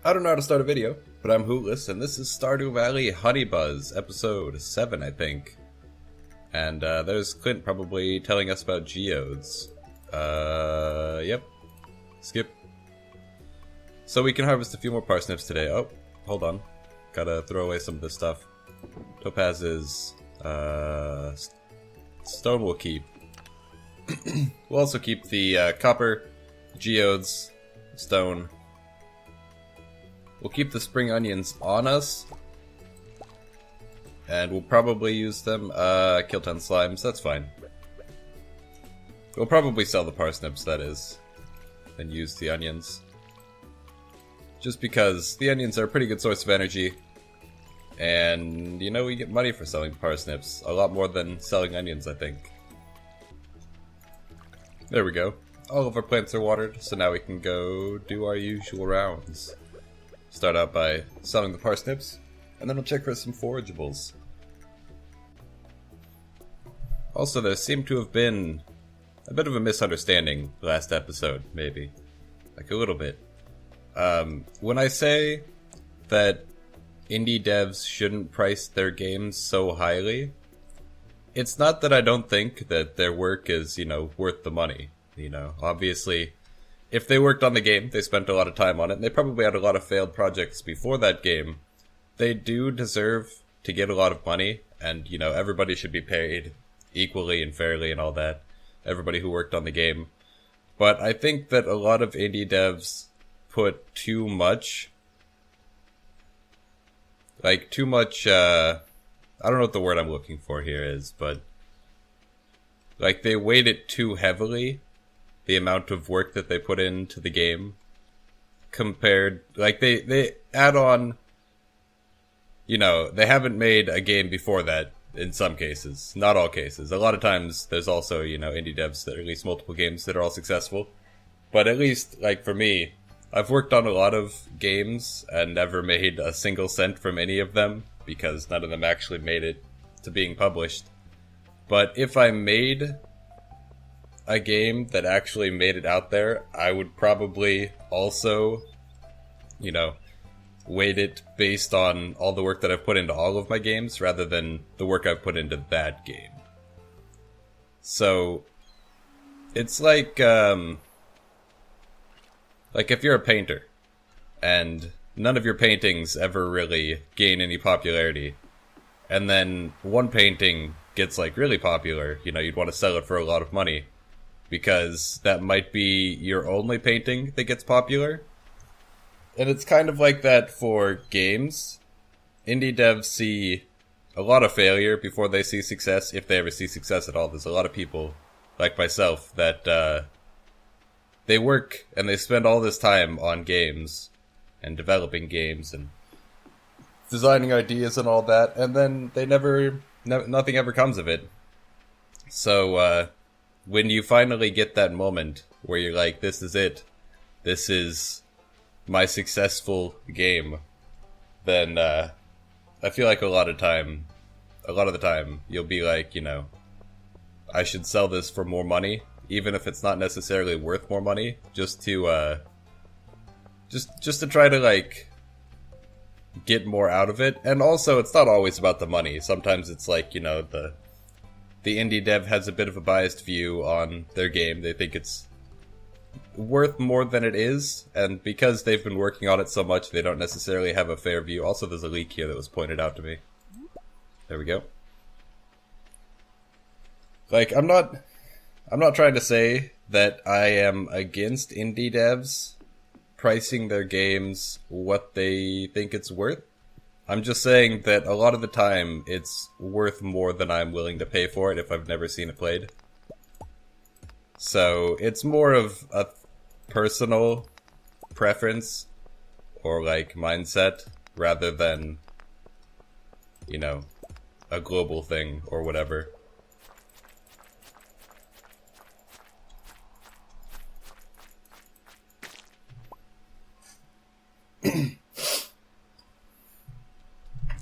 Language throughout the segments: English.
I don't know how to start a video, but I'm Hootless, and this is Stardew Valley Honeybuzz, episode 7, I think. And there's Clint probably telling us about geodes. Yep. Skip. So we can harvest a few more parsnips today. Oh, hold on. Gotta throw away some of this stuff. Topazes, stone we'll keep. We'll also keep the copper, geodes, stone. We'll keep the spring onions on us. And we'll probably use them, kill 10 slimes, that's fine. We'll probably sell the parsnips, that is. And use the onions. Just because the onions are a pretty good source of energy. And, you know, we get money for selling parsnips. A lot more than selling onions, I think. There we go. All of our plants are watered, so now we can go do our usual rounds. Start out by selling the parsnips, and then we'll check for some forageables. Also, there seemed to have been a bit of a misunderstanding last episode, maybe. Like a little bit. When I say that indie devs shouldn't price their games so highly, it's not that I don't think that their work is, you know, worth the money. You know, obviously, if they worked on the game, they spent a lot of time on it, and they probably had a lot of failed projects before that game. They do deserve to get a lot of money, and, you know, everybody should be paid equally and fairly and all that. Everybody who worked on the game. But I think that a lot of indie devs put too much... I don't know what the word I'm looking for here is, but... like, they weight it too heavily, the amount of work that they put into the game, compared... like, they add on... you know, they haven't made a game before that, in some cases. Not all cases. A lot of times, there's also, you know, indie devs that release multiple games that are all successful. But at least, like, for me, I've worked on a lot of games and never made a single cent from any of them, because none of them actually made it to being published. But if I made a game that actually made it out there, I would probably also, you know, weight it based on all the work that I've put into all of my games, rather than the work I've put into that game. So, it's like if you're a painter, and none of your paintings ever really gain any popularity, and then one painting gets, like, really popular, you know, you'd want to sell it for a lot of money, because that might be your only painting that gets popular. And it's kind of like that for games. Indie devs see a lot of failure before they see success, if they ever see success at all. There's a lot of people, like myself, that they work and they spend all this time on games and developing games and designing ideas and all that, and then they nothing ever comes of it. So when you finally get that moment where you're like, this is it, this is my successful game, then I feel like a lot of the time you'll be like, you know, I should sell this for more money, even if it's not necessarily worth more money, just to try to, like, get more out of it. And also, it's not always about the money. Sometimes it's like, you know, the indie dev has a bit of a biased view on their game. They think it's worth more than it is, and because they've been working on it so much, they don't necessarily have a fair view. Also, there's a leak here that was pointed out to me. There we go. Like, I'm not trying to say that I am against indie devs pricing their games what they think it's worth. I'm just saying that a lot of the time it's worth more than I'm willing to pay for it if I've never seen it played. So it's more of a personal preference or, like, mindset rather than, you know, a global thing or whatever.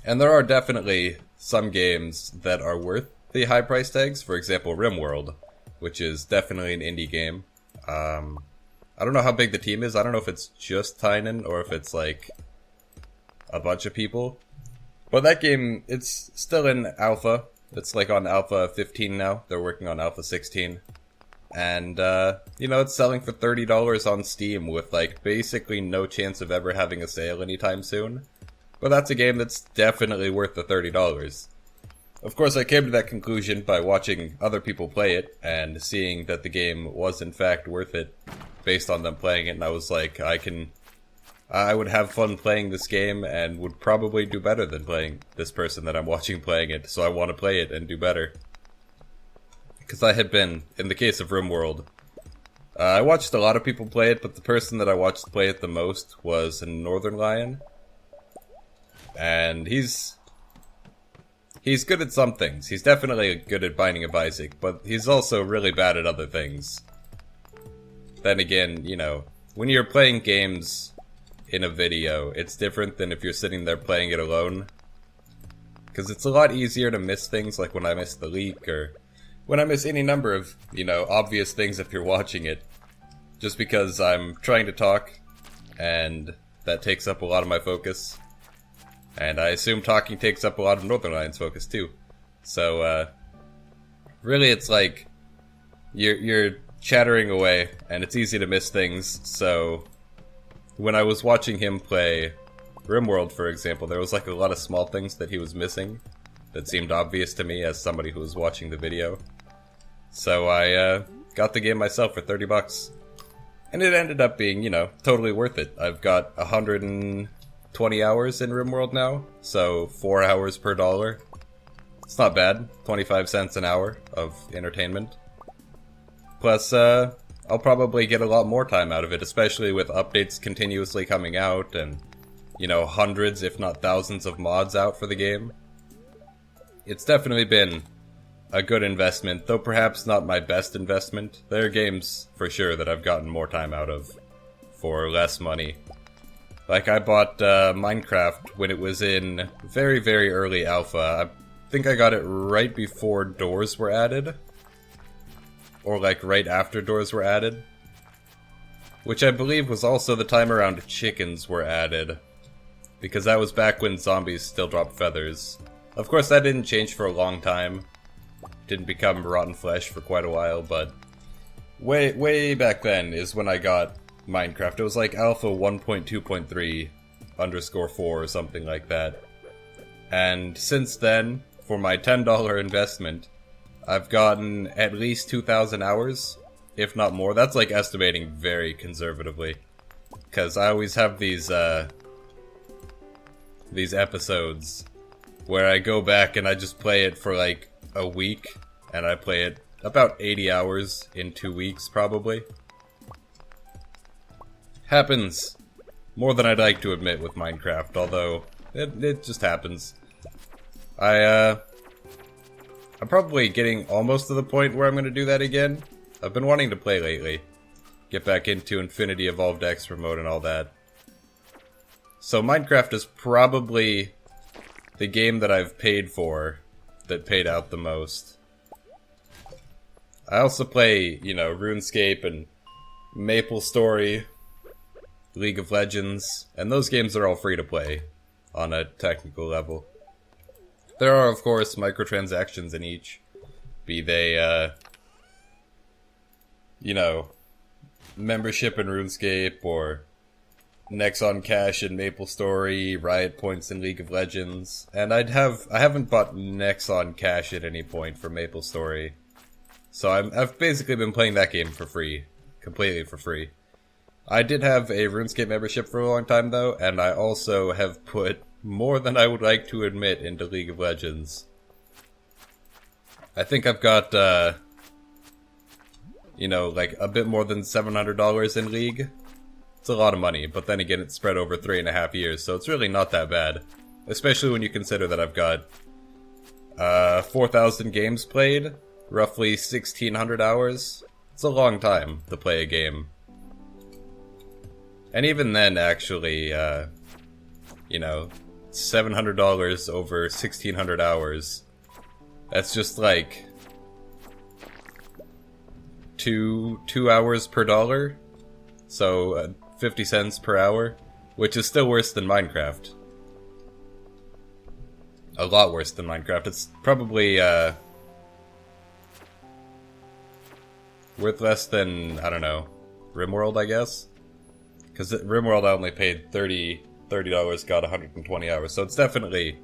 And there are definitely some games that are worth the high price tags. For example, RimWorld, which is definitely an indie game. I don't know how big the team is. I don't know if it's just Tynan or if it's like a bunch of people. But that game, it's still in alpha. It's like on alpha 15 now. They're working on alpha 16. And, you know, it's selling for $30 on Steam with, like, basically no chance of ever having a sale anytime soon. But that's a game that's definitely worth the $30. Of course, I came to that conclusion by watching other people play it, and seeing that the game was in fact worth it, based on them playing it, and I was like, I would have fun playing this game, and would probably do better than playing this person that I'm watching playing it, so I want to play it and do better. Because I had been, in the case of RimWorld, I watched a lot of people play it, but the person that I watched play it the most was a Northern Lion. And he's good at some things. He's definitely good at binding a bicycle, but he's also really bad at other things. Then again, you know, when you're playing games in a video, it's different than if you're sitting there playing it alone. Because it's a lot easier to miss things, like when I miss the leak, or when I miss any number of, you know, obvious things if you're watching it. Just because I'm trying to talk, and that takes up a lot of my focus. And I assume talking takes up a lot of Northern Lion's focus too. So, really it's like, you're chattering away, and it's easy to miss things, so when I was watching him play RimWorld, for example, there was like a lot of small things that he was missing that seemed obvious to me as somebody who was watching the video. So I got the game myself for $30. And it ended up being, you know, totally worth it. I've got 120 hours in RimWorld now, so 4 hours per dollar. It's not bad. 25 cents an hour of entertainment. Plus, I'll probably get a lot more time out of it, especially with updates continuously coming out and, you know, hundreds, if not thousands of mods out for the game. It's definitely been a good investment, though perhaps not my best investment. There are games, for sure, that I've gotten more time out of for less money. Like, I bought Minecraft when it was in very, very early alpha. I think I got it right before doors were added. Or, like, right after doors were added. Which I believe was also the time around chickens were added. Because that was back when zombies still dropped feathers. Of course, that didn't change for a long time. Didn't become rotten flesh for quite a while, but way back then is when I got Minecraft. It was like alpha 1.2.3 _4 or something like that. And since then, for my $10 investment, I've gotten at least 2,000 hours, if not more. That's like estimating very conservatively. Because I always have these episodes where I go back and I just play it for like a week, and I play it about 80 hours in 2 weeks, probably. Happens more than I'd like to admit with Minecraft, although it just happens. I'm probably getting almost to the point where I'm going to do that again. I've been wanting to play lately. Get back into Infinity Evolved Expert Mode and all that. So Minecraft is probably the game that I've paid for that paid out the most. I also play, you know, RuneScape and MapleStory, League of Legends, and those games are all free to play on a technical level. There are, of course, microtransactions in each, be they, you know, membership in RuneScape, or Nexon Cash in MapleStory, Riot Points in League of Legends, and I haven't bought Nexon Cash at any point for MapleStory, so I've basically been playing that game for free, completely for free. I did have a RuneScape membership for a long time though, and I also have put more than I would like to admit into League of Legends. I think I've got, you know, like a bit more than $700 in League. It's a lot of money, but then again, it's spread over 3.5 years, so it's really not that bad. Especially when you consider that I've got 4,000 games played, roughly 1,600 hours. It's a long time to play a game. And even then, actually, you know, $700 over 1,600 hours, that's just like two hours per dollar. So 50 cents per hour, which is still worse than Minecraft. A lot worse than Minecraft. It's probably worth less than, I don't know, RimWorld, I guess? Because RimWorld I only paid $30, got 120 hours, so it's definitely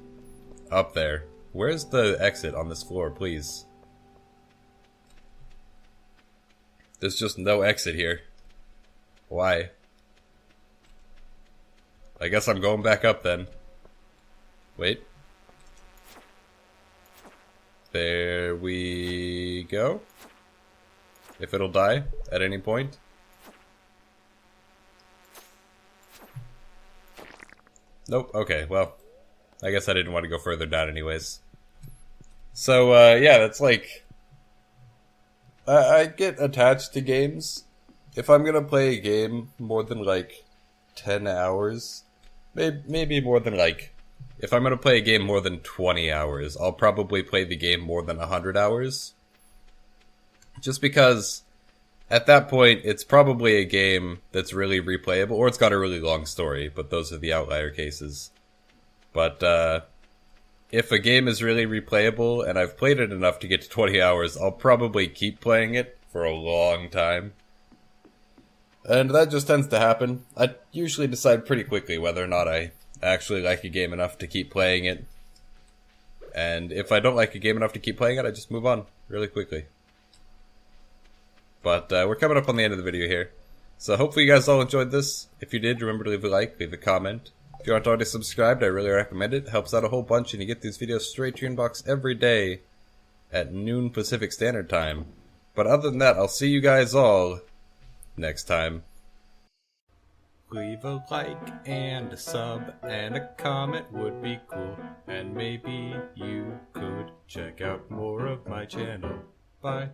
up there. Where's the exit on this floor, please? There's just no exit here. Why? I guess I'm going back up then. Wait. There we go. If it'll die at any point. Nope, okay, well, I guess I didn't want to go further down anyways. So, yeah, that's like... I get attached to games. If I'm gonna play a game more than, like, 10 hours, maybe more than, like... If I'm gonna play a game more than 20 hours, I'll probably play the game more than 100 hours. Just because... At that point, it's probably a game that's really replayable, or it's got a really long story, but those are the outlier cases. But, if a game is really replayable, and I've played it enough to get to 20 hours, I'll probably keep playing it for a long time. And that just tends to happen. I usually decide pretty quickly whether or not I actually like a game enough to keep playing it. And if I don't like a game enough to keep playing it, I just move on really quickly. But we're coming up on the end of the video here. So hopefully you guys all enjoyed this. If you did, remember to leave a like, leave a comment. If you aren't already subscribed, I really recommend it. It helps out a whole bunch and you get these videos straight to your inbox every day at noon Pacific Standard Time. But other than that, I'll see you guys all next time. Leave a like and a sub and a comment would be cool. And maybe you could check out more of my channel. Bye.